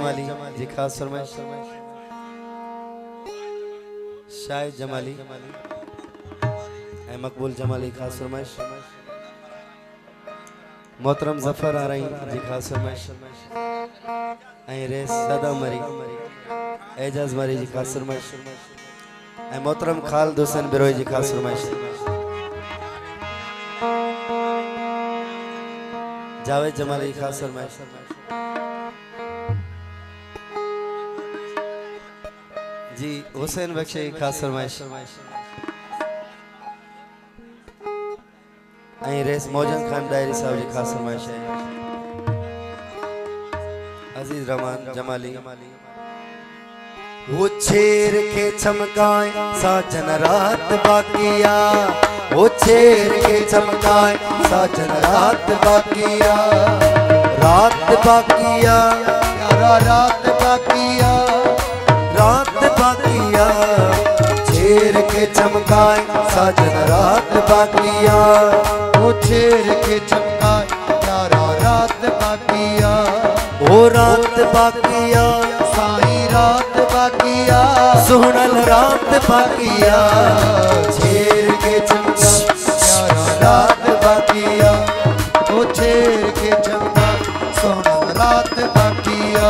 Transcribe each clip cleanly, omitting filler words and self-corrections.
जमाली जी खास फरमाइश शायद जमाली मकबूल जमाली खास फरमाइश मोहतरम जफर आ रही जी खास फरमाइश रेस सदा मरी एजाज मरी जी खास फरमाइश मोहतरम खालिद हुसैन बिरोई जी खास फरमाइश जावेद जमाली खास फरमाइश जी हुसैन बख्शी खास फरमाइश रेस मौजन खान डायरी साहब जी खास फरमाइश है अजीज रहमान जमाली वो शेर के चमकाए साजन रात बाकिया वो शेर के चमकाए साजन रात बाकिया रात बाकिया यारा रात बाकिया रात बाकिया शेर के चमकाए साजन रात बाकिया वो शेर के चमकाए यारा रात बाकिया वो रात बाकिया साई रात बाकिया सुनल रात बाकिया शेर के चमकाए यारा रात बाकिया वो शेर के चमकाए सुनल रात बाकिया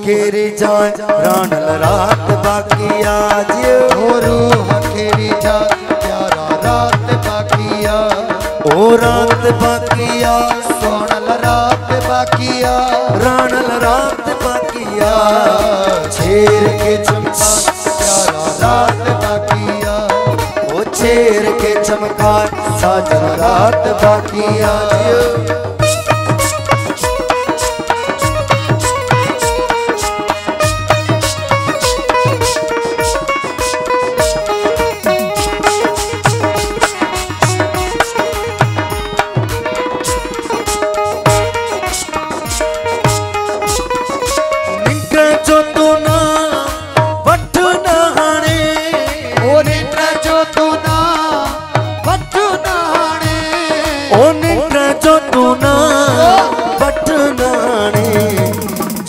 खेरी जान रानल रात बाकिया ओ रूह खेरी जान प्यारा रात बाकिया ओ रात बाकिया सोनल रात बाकिया रानल रात बाकिया शेर के चमका प्यारा रात बाकिया ओ शेर के चमका साजन रात बाकिया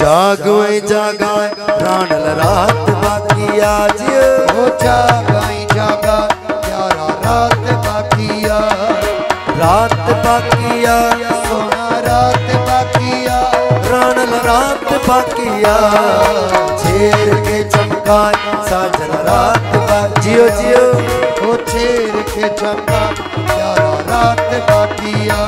जागोए जागाए रानल रात बाकिया ओ जागाए जागा यारा रात बाकिया सोना रात बाकिया रानल रात बाकिया शेर के चमकाए साजन रात जियो जियो ओ शेर के चमका यारा रात बाकिया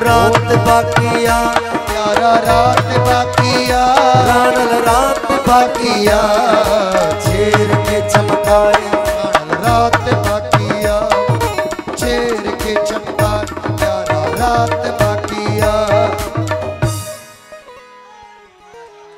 रात बाकिया प्यारा रात बाकिया रानल रात बाकिया शेर के चमकाए रात